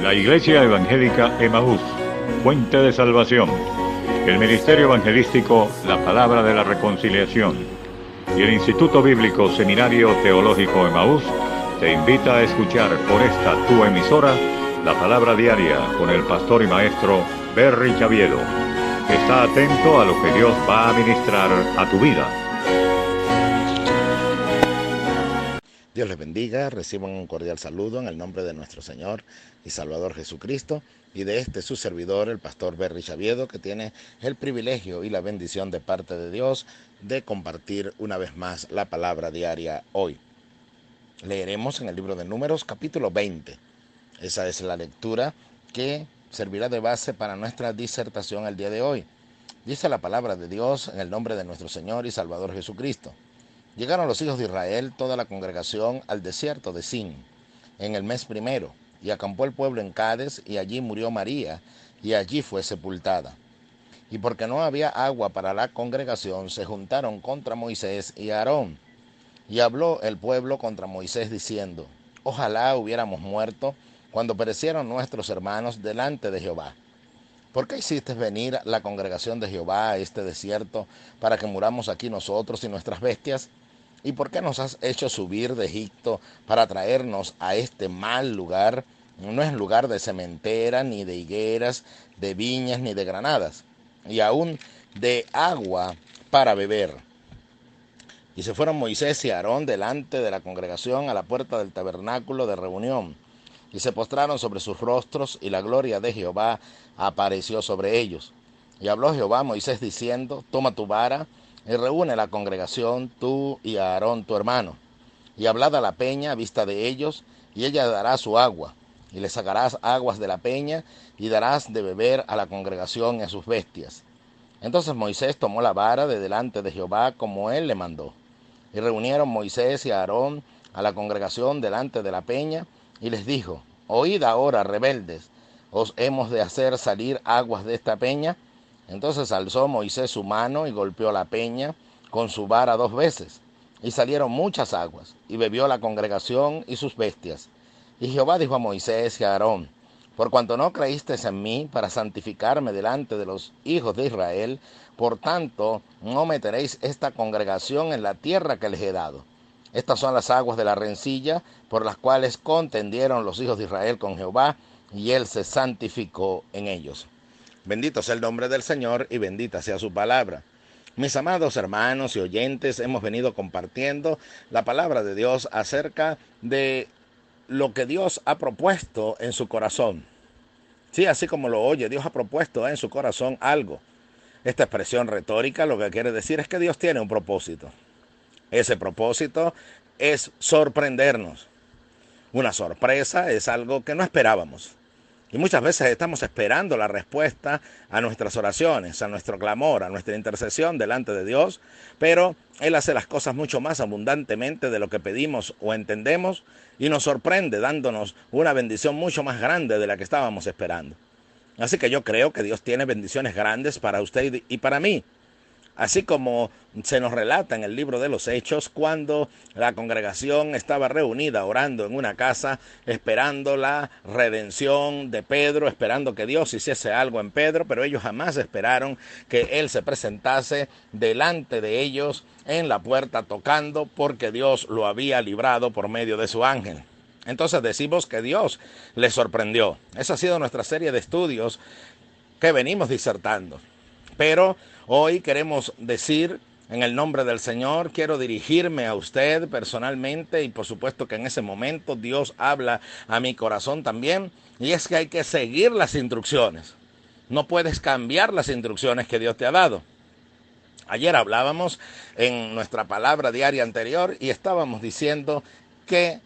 La Iglesia Evangélica Emaús, Fuente de Salvación. El Ministerio Evangelístico La Palabra de la Reconciliación. Y el Instituto Bíblico Seminario Teológico Emaús te invita a escuchar por esta tu emisora la Palabra Diaria con el pastor y maestro Berry Chaviedo. Está atento a lo que Dios va a ministrar a tu vida. Dios les bendiga, reciban un cordial saludo en el nombre de nuestro Señor y Salvador Jesucristo y de su servidor, el pastor Berry Chaviedo, que tiene el privilegio y la bendición de parte de Dios de compartir una vez más la palabra diaria hoy. Leeremos en el libro de Números, capítulo 20. Esa es la lectura que servirá de base para nuestra disertación el día de hoy. Dice la palabra de Dios en el nombre de nuestro Señor y Salvador Jesucristo. Llegaron los hijos de Israel, toda la congregación, al desierto de Sin, en el mes primero, y acampó el pueblo en Cades, y allí murió María, y allí fue sepultada. Y porque no había agua para la congregación, se juntaron contra Moisés y Aarón. Y habló el pueblo contra Moisés diciendo: Ojalá hubiéramos muerto cuando perecieron nuestros hermanos delante de Jehová. ¿Por qué hiciste venir la congregación de Jehová a este desierto para que muramos aquí nosotros y nuestras bestias? ¿Y por qué nos has hecho subir de Egipto para traernos a este mal lugar? No es lugar de sementera, ni de higueras, de viñas, ni de granadas, y aún de agua para beber. Y se fueron Moisés y Aarón delante de la congregación a la puerta del tabernáculo de reunión, y se postraron sobre sus rostros, y la gloria de Jehová apareció sobre ellos. Y habló Jehová a Moisés diciendo: Toma tu vara, y reúne la congregación, tú y Aarón tu hermano, y hablad a la peña a vista de ellos, y ella dará su agua, y le sacarás aguas de la peña, y darás de beber a la congregación y a sus bestias. Entonces Moisés tomó la vara de delante de Jehová como él le mandó. Y reunieron Moisés y Aarón a la congregación delante de la peña, y les dijo: Oíd ahora, rebeldes, ¿os hemos de hacer salir aguas de esta peña? Entonces alzó Moisés su mano y golpeó la peña con su vara 2 veces, y salieron muchas aguas, y bebió la congregación y sus bestias. Y Jehová dijo a Moisés y a Aarón: Por cuanto no creísteis en mí para santificarme delante de los hijos de Israel, por tanto no meteréis esta congregación en la tierra que les he dado. Estas son las aguas de la rencilla, por las cuales contendieron los hijos de Israel con Jehová, y él se santificó en ellos. Bendito sea el nombre del Señor y bendita sea su palabra. Mis amados hermanos y oyentes, hemos venido compartiendo la palabra de Dios acerca de lo que Dios ha propuesto en su corazón. Sí, así como lo oye, Dios ha propuesto en su corazón algo. Esta expresión retórica lo que quiere decir es que Dios tiene un propósito. Ese propósito es sorprendernos. Una sorpresa es algo que no esperábamos. Y muchas veces estamos esperando la respuesta a nuestras oraciones, a nuestro clamor, a nuestra intercesión delante de Dios, pero Él hace las cosas mucho más abundantemente de lo que pedimos o entendemos y nos sorprende dándonos una bendición mucho más grande de la que estábamos esperando. Así que yo creo que Dios tiene bendiciones grandes para usted y para mí. Así como se nos relata en el libro de los Hechos, cuando la congregación estaba reunida orando en una casa, esperando la redención de Pedro, esperando que Dios hiciese algo en Pedro, pero ellos jamás esperaron que él se presentase delante de ellos en la puerta tocando, porque Dios lo había librado por medio de su ángel. Entonces decimos que Dios les sorprendió. Esa ha sido nuestra serie de estudios que venimos disertando. Pero hoy queremos decir, en el nombre del Señor, quiero dirigirme a usted personalmente y por supuesto que en ese momento Dios habla a mi corazón también, y es que hay que seguir las instrucciones. No puedes cambiar las instrucciones que Dios te ha dado. Ayer hablábamos en nuestra palabra diaria anterior y estábamos diciendo que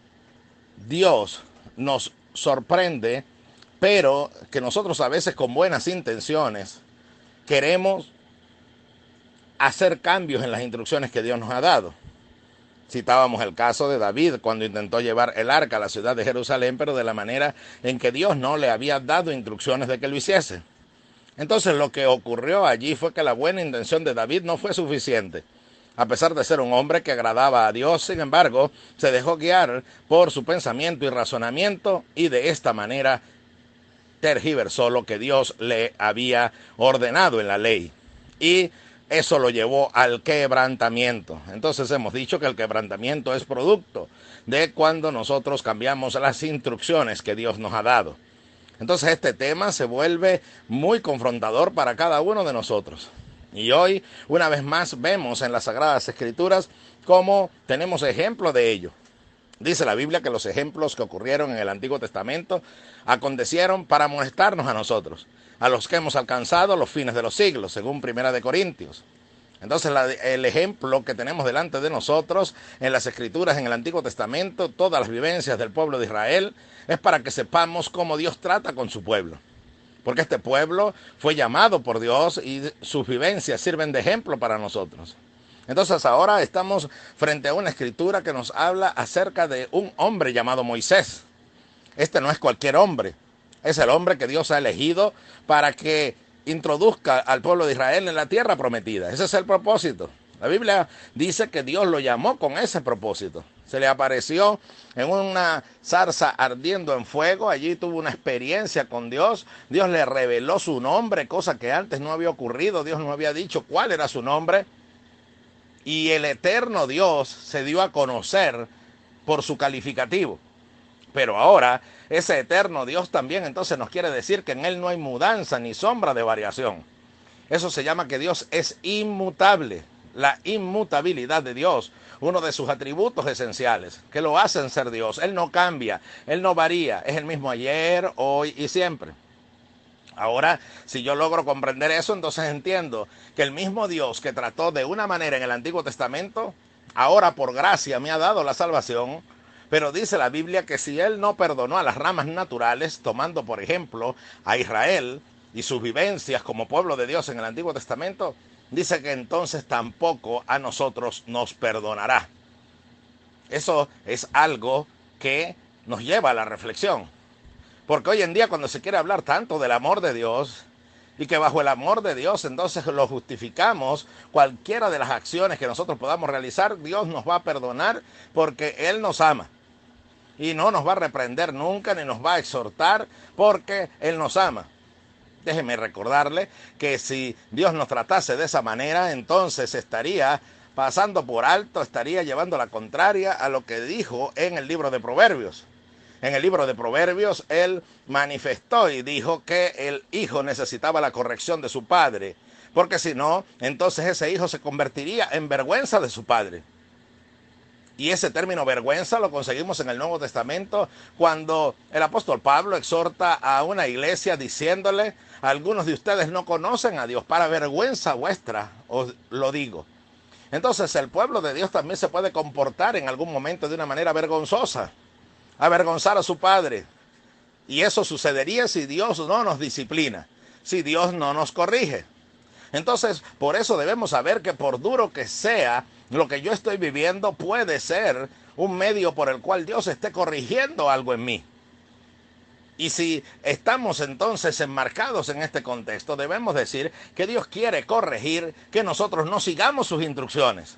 Dios nos sorprende, pero que nosotros a veces con buenas intenciones queremos hacer cambios en las instrucciones que Dios nos ha dado. Citábamos el caso de David cuando intentó llevar el arca a la ciudad de Jerusalén, pero de la manera en que Dios no le había dado instrucciones de que lo hiciese. Entonces lo que ocurrió allí fue que la buena intención de David no fue suficiente. A pesar de ser un hombre que agradaba a Dios, sin embargo, se dejó guiar por su pensamiento y razonamiento y de esta manera tergiversó lo que Dios le había ordenado en la ley. Y eso lo llevó al quebrantamiento. Entonces hemos dicho que el quebrantamiento es producto de cuando nosotros cambiamos las instrucciones que Dios nos ha dado. Entonces este tema se vuelve muy confrontador para cada uno de nosotros. Y hoy, una vez más, vemos en las Sagradas Escrituras cómo tenemos ejemplo de ello. Dice la Biblia que los ejemplos que ocurrieron en el Antiguo Testamento acontecieron para amonestarnos a nosotros, a los que hemos alcanzado los fines de los siglos, según Primera de Corintios. Entonces el ejemplo que tenemos delante de nosotros en las Escrituras, en el Antiguo Testamento, todas las vivencias del pueblo de Israel, es para que sepamos cómo Dios trata con su pueblo. Porque este pueblo fue llamado por Dios y sus vivencias sirven de ejemplo para nosotros. Entonces ahora estamos frente a una escritura que nos habla acerca de un hombre llamado Moisés. Este no es cualquier hombre, es el hombre que Dios ha elegido para que introduzca al pueblo de Israel en la tierra prometida. Ese es el propósito. La Biblia dice que Dios lo llamó con ese propósito. Se le apareció en una zarza ardiendo en fuego. Allí tuvo una experiencia con Dios. Dios le reveló su nombre, cosa que antes no había ocurrido. Dios no había dicho cuál era su nombre. Y el eterno Dios se dio a conocer por su calificativo. Pero ahora, ese eterno Dios también entonces nos quiere decir que en Él no hay mudanza ni sombra de variación. Eso se llama que Dios es inmutable. La inmutabilidad de Dios, uno de sus atributos esenciales, que lo hacen ser Dios. Él no cambia, Él no varía, es el mismo ayer, hoy y siempre. Ahora, si yo logro comprender eso, entonces entiendo que el mismo Dios que trató de una manera en el Antiguo Testamento, ahora por gracia me ha dado la salvación. Pero dice la Biblia que si Él no perdonó a las ramas naturales, tomando por ejemplo a Israel y sus vivencias como pueblo de Dios en el Antiguo Testamento, dice que entonces tampoco a nosotros nos perdonará. Eso es algo que nos lleva a la reflexión. Porque hoy en día cuando se quiere hablar tanto del amor de Dios y que bajo el amor de Dios entonces lo justificamos, cualquiera de las acciones que nosotros podamos realizar, Dios nos va a perdonar porque Él nos ama. Y no nos va a reprender nunca ni nos va a exhortar porque Él nos ama. Déjeme recordarle que si Dios nos tratase de esa manera, entonces estaría pasando por alto, estaría llevando la contraria a lo que dijo en el libro de Proverbios. En el libro de Proverbios, Él manifestó y dijo que el hijo necesitaba la corrección de su padre, porque si no, entonces ese hijo se convertiría en vergüenza de su padre. Y ese término vergüenza lo conseguimos en el Nuevo Testamento cuando el apóstol Pablo exhorta a una iglesia diciéndole: algunos de ustedes no conocen a Dios, para vergüenza vuestra os lo digo. Entonces el pueblo de Dios también se puede comportar en algún momento de una manera vergonzosa, avergonzar a su padre. Y eso sucedería si Dios no nos disciplina, si Dios no nos corrige. Entonces, por eso debemos saber que por duro que sea lo que yo estoy viviendo, puede ser un medio por el cual Dios esté corrigiendo algo en mí. Y si estamos entonces enmarcados en este contexto, debemos decir que Dios quiere corregir que nosotros no sigamos sus instrucciones.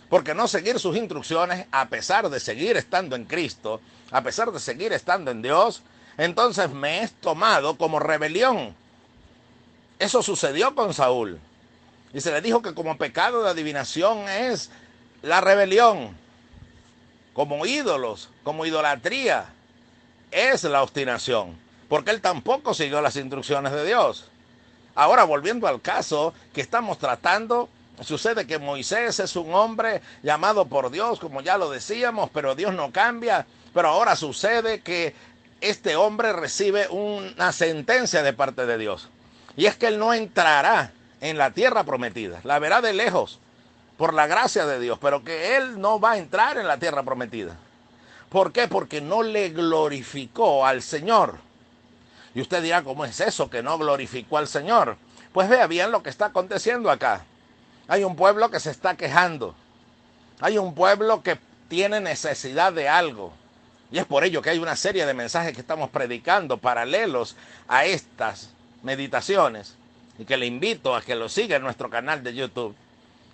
Porque no seguir sus instrucciones, a pesar de seguir estando en Cristo, a pesar de seguir estando en Dios, entonces me es tomado como rebelión. Eso sucedió con Saúl. Y se le dijo que como pecado de adivinación es la rebelión. Como ídolos, como idolatría, es la obstinación. Porque él tampoco siguió las instrucciones de Dios. Ahora, volviendo al caso que estamos tratando, sucede que Moisés es un hombre llamado por Dios, como ya lo decíamos, pero Dios no cambia. Pero ahora sucede que este hombre recibe una sentencia de parte de Dios. Y es que él no entrará en la tierra prometida. La verá de lejos, por la gracia de Dios, pero que él no va a entrar en la tierra prometida. ¿Por qué? Porque no le glorificó al Señor. Y usted dirá, ¿cómo es eso que no glorificó al Señor? Pues vea bien lo que está aconteciendo acá. Hay un pueblo que se está quejando. Hay un pueblo que tiene necesidad de algo. Y es por ello que hay una serie de mensajes que estamos predicando paralelos a estas meditaciones. Y que le invito a que lo siga en nuestro canal de YouTube.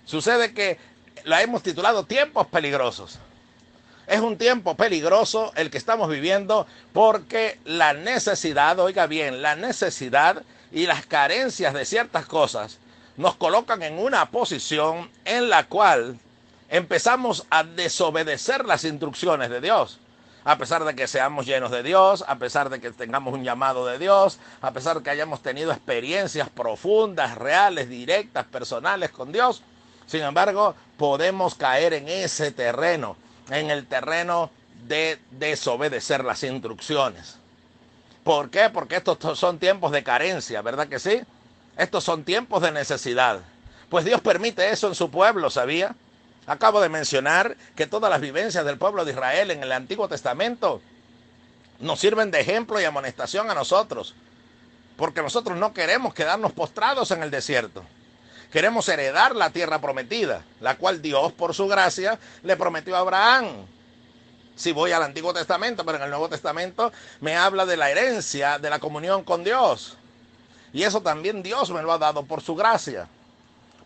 Sucede que la hemos titulado Tiempos Peligrosos. Es un tiempo peligroso el que estamos viviendo porque la necesidad, oiga bien, la necesidad y las carencias de ciertas cosas nos colocan en una posición en la cual empezamos a desobedecer las instrucciones de Dios. A pesar de que seamos llenos de Dios, a pesar de que tengamos un llamado de Dios, a pesar de que hayamos tenido experiencias profundas, reales, directas, personales con Dios, sin embargo, podemos caer en ese terreno, en el terreno de desobedecer las instrucciones. ¿Por qué? Porque estos son tiempos de carencia, ¿verdad que sí? Estos son tiempos de necesidad. Pues Dios permite eso en su pueblo, ¿sabía? Acabo de mencionar que todas las vivencias del pueblo de Israel en el Antiguo Testamento nos sirven de ejemplo y amonestación a nosotros. Porque nosotros no queremos quedarnos postrados en el desierto. Queremos heredar la tierra prometida, la cual Dios, por su gracia, le prometió a Abraham. Si voy al Antiguo Testamento, pero en el Nuevo Testamento me habla de la herencia, de la comunión con Dios. Y eso también Dios me lo ha dado por su gracia.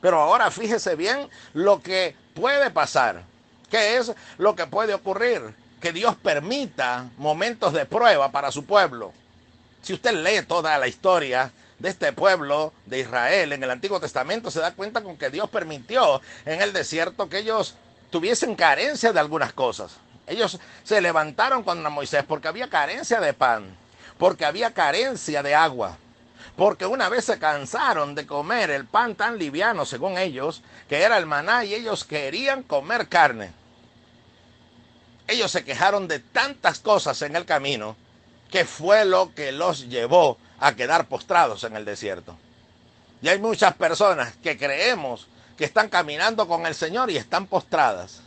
Pero ahora fíjese bien lo que puede pasar. ¿Qué es lo que puede ocurrir? Que Dios permita momentos de prueba para su pueblo. Si usted lee toda la historia de este pueblo de Israel en el Antiguo Testamento, se da cuenta con que Dios permitió en el desierto que ellos tuviesen carencia de algunas cosas. Ellos se levantaron contra Moisés porque había carencia de pan, porque había carencia de agua. Porque una vez se cansaron de comer el pan tan liviano, según ellos, que era el maná, y ellos querían comer carne. Ellos se quejaron de tantas cosas en el camino, que fue lo que los llevó a quedar postrados en el desierto. Y hay muchas personas que creemos que están caminando con el Señor y están postradas.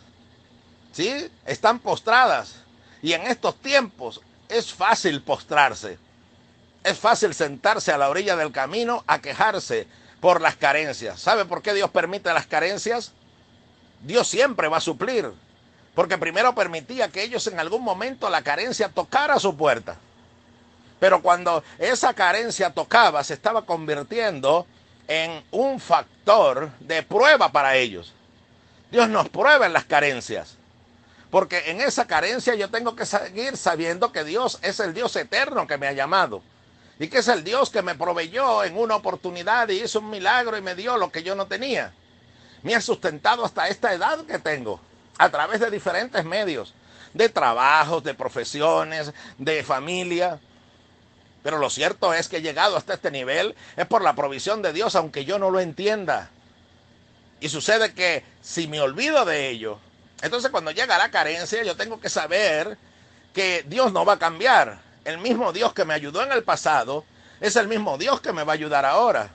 ¿Sí? Están postradas. Y en estos tiempos es fácil postrarse. Es fácil sentarse a la orilla del camino a quejarse por las carencias. ¿Sabe por qué Dios permite las carencias? Dios siempre va a suplir. Porque primero permitía que ellos en algún momento la carencia tocara su puerta. Pero cuando esa carencia tocaba, se estaba convirtiendo en un factor de prueba para ellos. Dios nos prueba en las carencias. Porque en esa carencia yo tengo que seguir sabiendo que Dios es el Dios eterno que me ha llamado. Y que es el Dios que me proveyó en una oportunidad y hizo un milagro y me dio lo que yo no tenía. Me ha sustentado hasta esta edad que tengo, a través de diferentes medios, de trabajos, de profesiones, de familia. Pero lo cierto es que he llegado hasta este nivel es por la provisión de Dios, aunque yo no lo entienda. Y sucede que si me olvido de ello, entonces cuando llega la carencia yo tengo que saber que Dios no va a cambiar. El mismo Dios que me ayudó en el pasado es el mismo Dios que me va a ayudar ahora.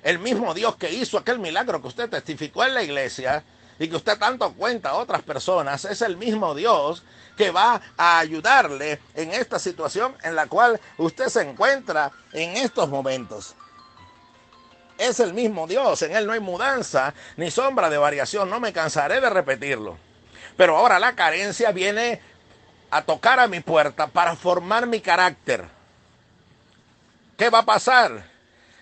El mismo Dios que hizo aquel milagro que usted testificó en la iglesia y que usted tanto cuenta a otras personas, es el mismo Dios que va a ayudarle en esta situación en la cual usted se encuentra en estos momentos. Es el mismo Dios, en Él no hay mudanza ni sombra de variación, no me cansaré de repetirlo. Pero ahora la carencia viene a tocar a mi puerta para formar mi carácter. ¿Qué va a pasar?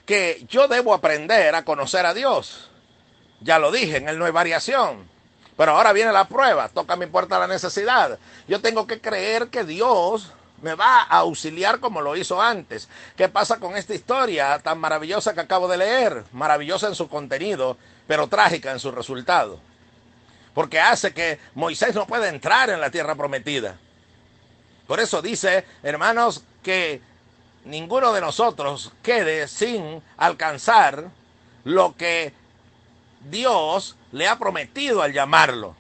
Que yo debo aprender a conocer a Dios. Ya lo dije, en Él no hay variación. Pero ahora viene la prueba, toca a mi puerta la necesidad. Yo tengo que creer que Dios me va a auxiliar como lo hizo antes. ¿Qué pasa con esta historia tan maravillosa que acabo de leer? Maravillosa en su contenido, pero trágica en su resultado. Porque hace que Moisés no pueda entrar en la tierra prometida. Por eso dice, hermanos, que ninguno de nosotros quede sin alcanzar lo que Dios le ha prometido al llamarlo.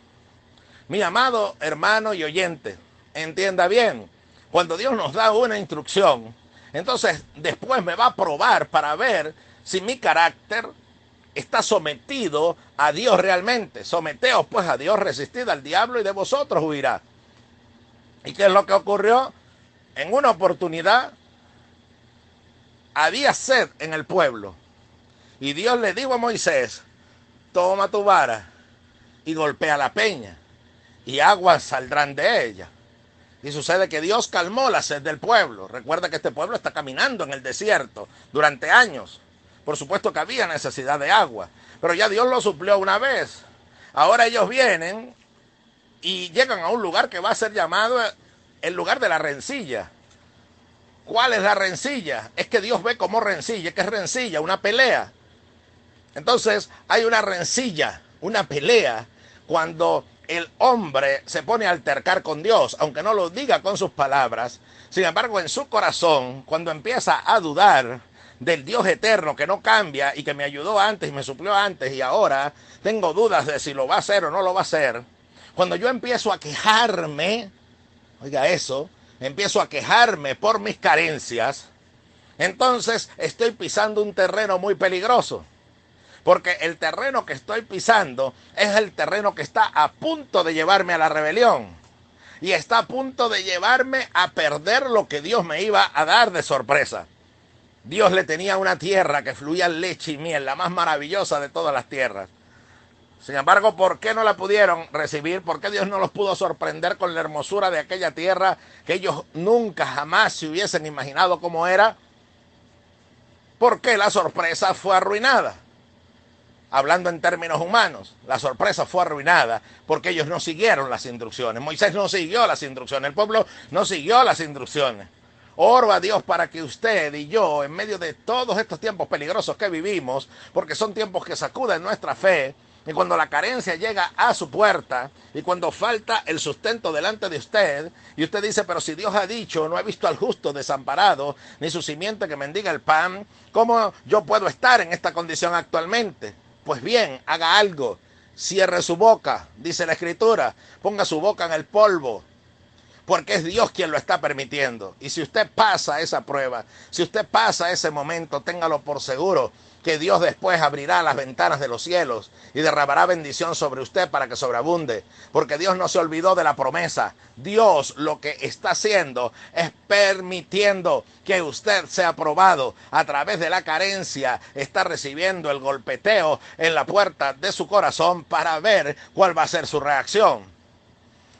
Mi amado hermano y oyente, entienda bien, cuando Dios nos da una instrucción, entonces después me va a probar para ver si mi carácter está sometido a Dios realmente. Someteos pues a Dios, resistid al diablo y de vosotros huirá. ¿Y qué es lo que ocurrió? En una oportunidad había sed en el pueblo. Y Dios le dijo a Moisés, toma tu vara y golpea la peña, y aguas saldrán de ella. Y sucede que Dios calmó la sed del pueblo. Recuerda que este pueblo está caminando en el desierto durante años. Por supuesto que había necesidad de agua, pero ya Dios lo suplió una vez. Ahora ellos vienen y llegan a un lugar que va a ser llamado el lugar de la rencilla. ¿Cuál es la rencilla? Es que Dios ve como rencilla. ¿Qué es rencilla? Una pelea. Entonces hay una rencilla, una pelea, cuando el hombre se pone a altercar con Dios, aunque no lo diga con sus palabras. Sin embargo, en su corazón, cuando empieza a dudar del Dios eterno que no cambia y que me ayudó antes y me suplió antes y ahora tengo dudas de si lo va a hacer o no lo va a hacer, cuando yo empiezo a quejarme, oiga eso, empiezo a quejarme por mis carencias, entonces estoy pisando un terreno muy peligroso. Porque el terreno que estoy pisando es el terreno que está a punto de llevarme a la rebelión. Y está a punto de llevarme a perder lo que Dios me iba a dar de sorpresa. Dios le tenía una tierra que fluía leche y miel, la más maravillosa de todas las tierras. Sin embargo, ¿por qué no la pudieron recibir? ¿Por qué Dios no los pudo sorprender con la hermosura de aquella tierra que ellos nunca jamás se hubiesen imaginado cómo era? Porque la sorpresa fue arruinada. Hablando en términos humanos, la sorpresa fue arruinada porque ellos no siguieron las instrucciones. Moisés no siguió las instrucciones, el pueblo no siguió las instrucciones. Oro a Dios para que usted y yo, en medio de todos estos tiempos peligrosos que vivimos, porque son tiempos que sacuden nuestra fe, y cuando la carencia llega a su puerta, y cuando falta el sustento delante de usted, y usted dice, pero si Dios ha dicho, no he visto al justo desamparado, ni su simiente que mendiga el pan, ¿cómo yo puedo estar en esta condición actualmente? Pues bien, haga algo, cierre su boca, dice la Escritura, ponga su boca en el polvo, porque es Dios quien lo está permitiendo. Y si usted pasa esa prueba, si usted pasa ese momento, téngalo por seguro que Dios después abrirá las ventanas de los cielos y derramará bendición sobre usted para que sobreabunde, porque Dios no se olvidó de la promesa. Dios lo que está haciendo es permitiendo que usted sea probado a través de la carencia, está recibiendo el golpeteo en la puerta de su corazón para ver cuál va a ser su reacción.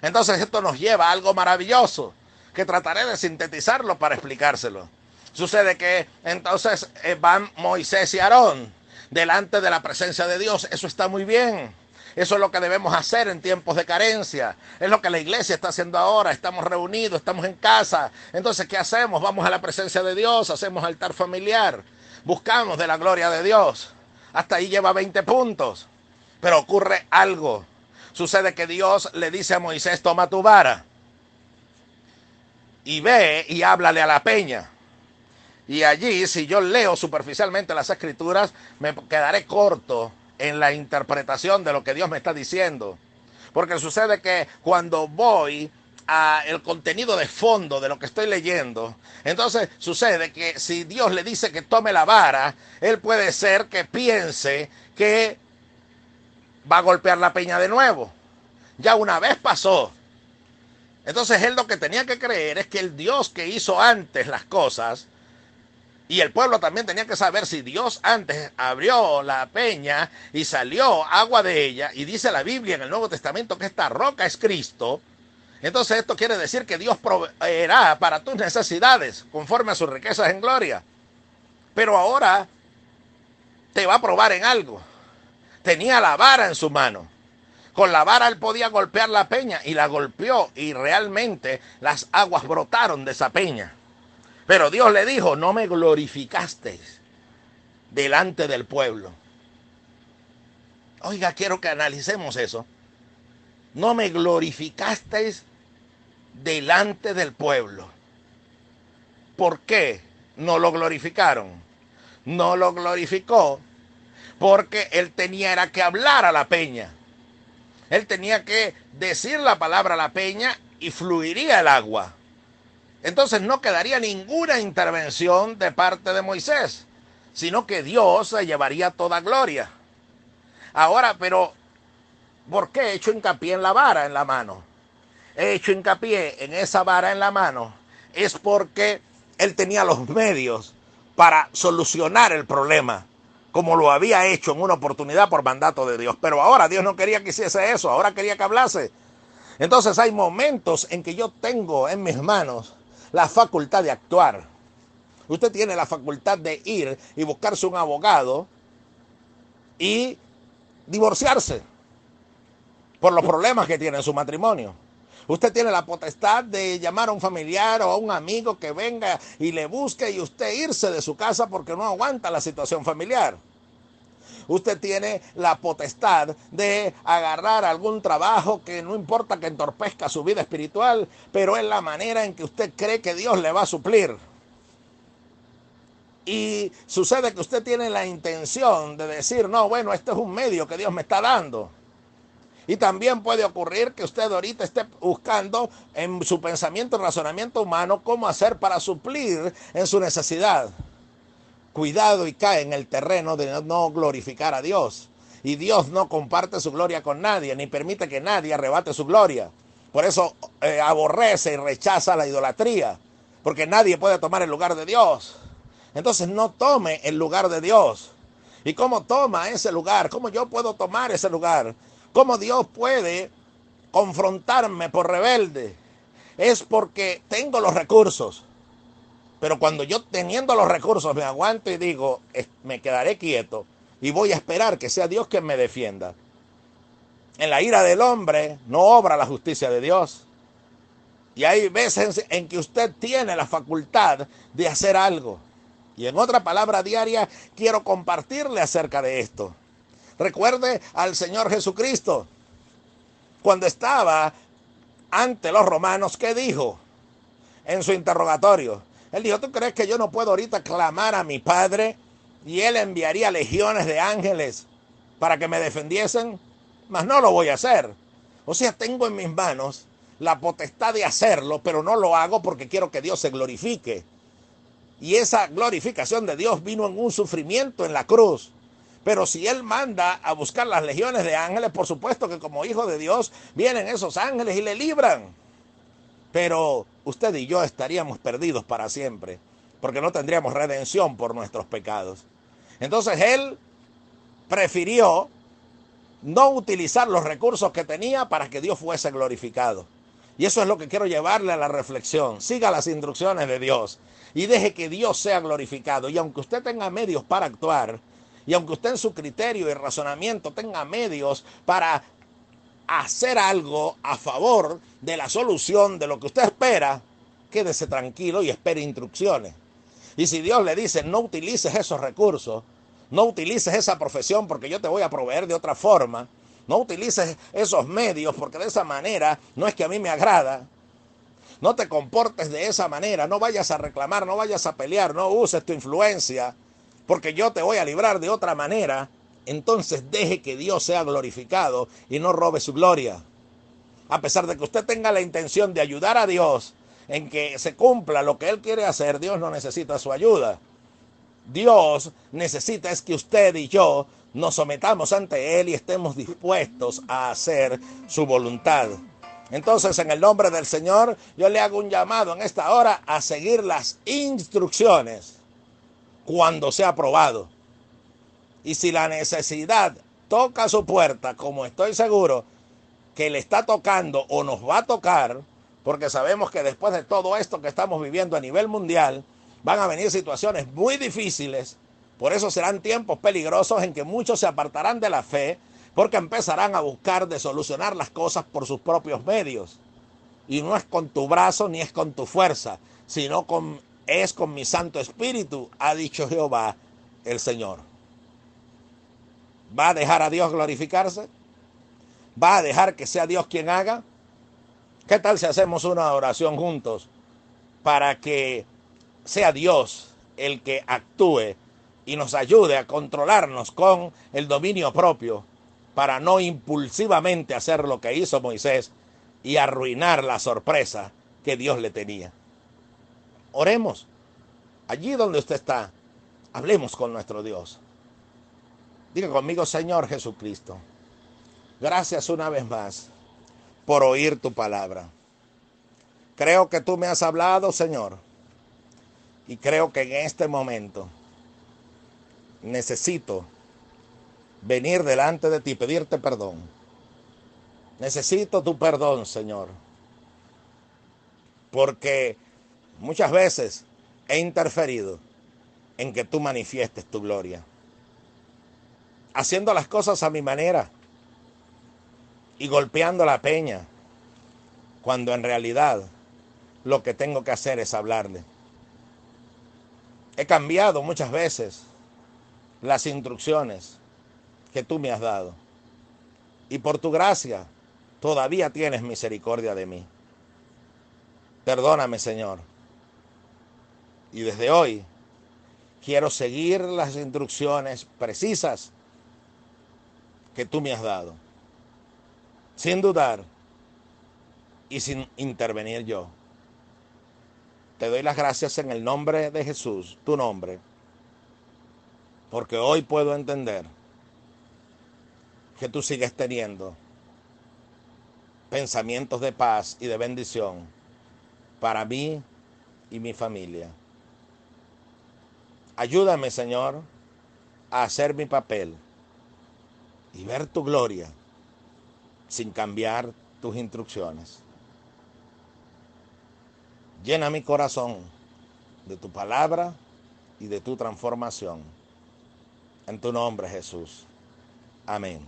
Entonces esto nos lleva a algo maravilloso, que trataré de sintetizarlo para explicárselo. Sucede que entonces van Moisés y Aarón delante de la presencia de Dios. Eso está muy bien. Eso es lo que debemos hacer en tiempos de carencia. Es lo que la iglesia está haciendo ahora. Estamos reunidos, estamos en casa. Entonces, ¿qué hacemos? Vamos a la presencia de Dios, hacemos altar familiar, buscamos de la gloria de Dios. Hasta ahí lleva 20 puntos. Pero ocurre algo. Sucede que Dios le dice a Moisés, toma tu vara y ve y háblale a la peña. Y allí, si yo leo superficialmente las Escrituras, me quedaré corto en la interpretación de lo que Dios me está diciendo. Porque sucede que cuando voy al contenido de fondo de lo que estoy leyendo, entonces sucede que si Dios le dice que tome la vara, él puede ser que piense que va a golpear la peña de nuevo. Ya una vez pasó. Entonces él lo que tenía que creer es que el Dios que hizo antes las cosas, y el pueblo también tenía que saber si Dios antes abrió la peña y salió agua de ella, y dice la Biblia en el Nuevo Testamento que esta roca es Cristo, entonces esto quiere decir que Dios proveerá para tus necesidades conforme a sus riquezas en gloria. Pero ahora te va a probar en algo. Tenía la vara en su mano. Con la vara él podía golpear la peña y la golpeó y realmente las aguas brotaron de esa peña. Pero Dios le dijo, no me glorificasteis delante del pueblo. Oiga, quiero que analicemos eso. No me glorificasteis delante del pueblo. ¿Por qué no lo glorificaron? No lo glorificó porque él tenía que hablar a la peña. Él tenía que decir la palabra a la peña y fluiría el agua. Entonces no quedaría ninguna intervención de parte de Moisés, sino que Dios se llevaría toda gloria. Ahora, pero, ¿por qué he hecho hincapié en la vara en la mano? He hecho hincapié en esa vara en la mano, es porque él tenía los medios para solucionar el problema, como lo había hecho en una oportunidad por mandato de Dios. Pero ahora Dios no quería que hiciese eso, ahora quería que hablase. Entonces hay momentos en que yo tengo en mis manos la facultad de actuar. Usted tiene la facultad de ir y buscarse un abogado y divorciarse. por los problemas que tiene en su matrimonio. Usted tiene la potestad de llamar a un familiar o a un amigo que venga y le busque y usted irse de su casa porque no aguanta la situación familiar. Usted tiene la potestad de agarrar algún trabajo que no importa que entorpezca su vida espiritual, pero es la manera en que usted cree que Dios le va a suplir. Y sucede que usted tiene la intención de decir, no, bueno, este es un medio que Dios me está dando. Y también puede ocurrir que usted ahorita esté buscando en su pensamiento y razonamiento humano cómo hacer para suplir en su necesidad. Cuidado y cae en el terreno de no glorificar a Dios. Y Dios no comparte su gloria con nadie, ni permite que nadie arrebate su gloria. Por eso aborrece y rechaza la idolatría, porque nadie puede tomar el lugar de Dios. Entonces no tome el lugar de Dios. ¿Y cómo toma ese lugar? ¿Cómo yo puedo tomar ese lugar? ¿Cómo Dios puede confrontarme por rebelde? Es porque tengo los recursos. Pero cuando yo teniendo los recursos me aguanto y digo, me quedaré quieto y voy a esperar que sea Dios quien me defienda. En la ira del hombre no obra la justicia de Dios. Y hay veces en que usted tiene la facultad de hacer algo. Y en otra palabra diaria quiero compartirle acerca de esto. Recuerde al Señor Jesucristo. Cuando estaba ante los romanos, ¿qué dijo en su interrogatorio? Él dijo, ¿tú crees que yo no puedo ahorita clamar a mi Padre y Él enviaría legiones de ángeles para que me defendiesen? Mas no lo voy a hacer. O sea, tengo en mis manos la potestad de hacerlo, pero no lo hago porque quiero que Dios se glorifique. Y esa glorificación de Dios vino en un sufrimiento en la cruz. Pero si Él manda a buscar las legiones de ángeles, por supuesto que como hijo de Dios vienen esos ángeles y le libran. Pero usted y yo estaríamos perdidos para siempre, porque no tendríamos redención por nuestros pecados. Entonces Él prefirió no utilizar los recursos que tenía para que Dios fuese glorificado. Y eso es lo que quiero llevarle a la reflexión. Siga las instrucciones de Dios y deje que Dios sea glorificado. Y aunque usted tenga medios para actuar, y aunque usted en su criterio y razonamiento tenga medios para hacer algo a favor de la solución de lo que usted espera, quédese tranquilo y espere instrucciones. Y si Dios le dice, no utilices esos recursos, no utilices esa profesión porque yo te voy a proveer de otra forma, no utilices esos medios porque de esa manera no es que a mí me agrada, no te comportes de esa manera, no vayas a reclamar, no vayas a pelear, no uses tu influencia porque yo te voy a librar de otra manera, entonces deje que Dios sea glorificado y no robe su gloria. A pesar de que usted tenga la intención de ayudar a Dios en que se cumpla lo que Él quiere hacer, Dios no necesita su ayuda. Dios necesita es que usted y yo nos sometamos ante Él y estemos dispuestos a hacer su voluntad. Entonces, en el nombre del Señor, yo le hago un llamado en esta hora a seguir las instrucciones cuando sea aprobado. Y si la necesidad toca su puerta, como estoy seguro que le está tocando o nos va a tocar, porque sabemos que después de todo esto que estamos viviendo a nivel mundial, van a venir situaciones muy difíciles. Por eso serán tiempos peligrosos en que muchos se apartarán de la fe, porque empezarán a buscar de solucionar las cosas por sus propios medios. Y no es con tu brazo ni es con tu fuerza, sino es con mi Santo Espíritu, ha dicho Jehová el Señor. ¿Va a dejar a Dios glorificarse? ¿Va a dejar que sea Dios quien haga? ¿Qué tal si hacemos una oración juntos para que sea Dios el que actúe y nos ayude a controlarnos con el dominio propio para no impulsivamente hacer lo que hizo Moisés y arruinar la sorpresa que Dios le tenía? Oremos. Allí donde usted está, hablemos con nuestro Dios. Diga conmigo, Señor Jesucristo, gracias una vez más por oír tu palabra. Creo que tú me has hablado, Señor, y creo que en este momento necesito venir delante de ti y pedirte perdón. Necesito tu perdón, Señor, porque muchas veces he interferido en que tú manifiestes tu gloria, haciendo las cosas a mi manera, y golpeando la peña, cuando en realidad lo que tengo que hacer es hablarle. He cambiado muchas veces las instrucciones que tú me has dado. Y por tu gracia, todavía tienes misericordia de mí. Perdóname, Señor. Y desde hoy quiero seguir las instrucciones precisas que tú me has dado, sin dudar y sin intervenir yo. Te doy las gracias en el nombre de Jesús, tu nombre, porque hoy puedo entender que tú sigues teniendo pensamientos de paz y de bendición para mí y mi familia. Ayúdame, Señor, a hacer mi papel y ver tu gloria sin cambiar tus instrucciones. Llena mi corazón de tu palabra y de tu transformación. En tu nombre, Jesús. Amén.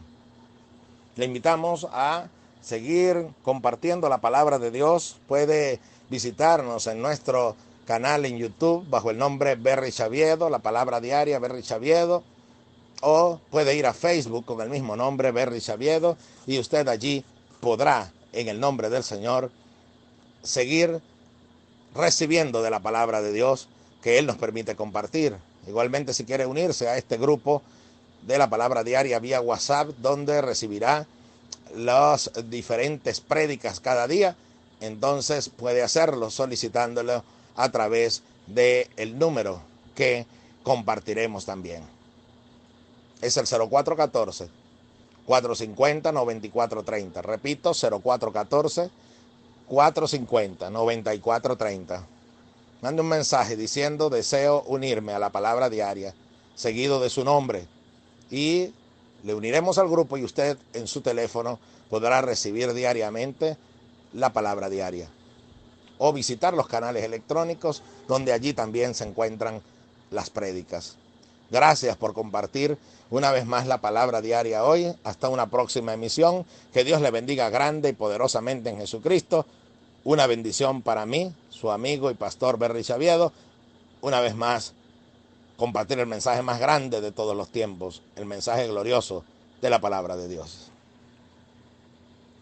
Le invitamos a seguir compartiendo la palabra de Dios. Puede visitarnos en nuestro canal en YouTube bajo el nombre Berry Chaviedo, la palabra diaria Berry Chaviedo, o puede ir a Facebook con el mismo nombre, Berry Chaviedo, y usted allí podrá, en el nombre del Señor, seguir recibiendo de la palabra de Dios que Él nos permite compartir. Igualmente, si quiere unirse a este grupo de la palabra diaria vía WhatsApp, donde recibirá las diferentes prédicas cada día, entonces puede hacerlo solicitándolo a través del número que compartiremos también. Es el 0414-450-9430. Repito, 0414-450-9430. Mande un mensaje diciendo: deseo unirme a la palabra diaria, seguido de su nombre, y le uniremos al grupo y usted en su teléfono podrá recibir diariamente la palabra diaria. O visitar los canales electrónicos donde allí también se encuentran las prédicas. Gracias por compartir una vez más la palabra diaria hoy. Hasta una próxima emisión. Que Dios le bendiga grande y poderosamente en Jesucristo. Una bendición para mí, su amigo y pastor Berry Chaviedo. Una vez más, compartir el mensaje más grande de todos los tiempos, el mensaje glorioso de la palabra de Dios.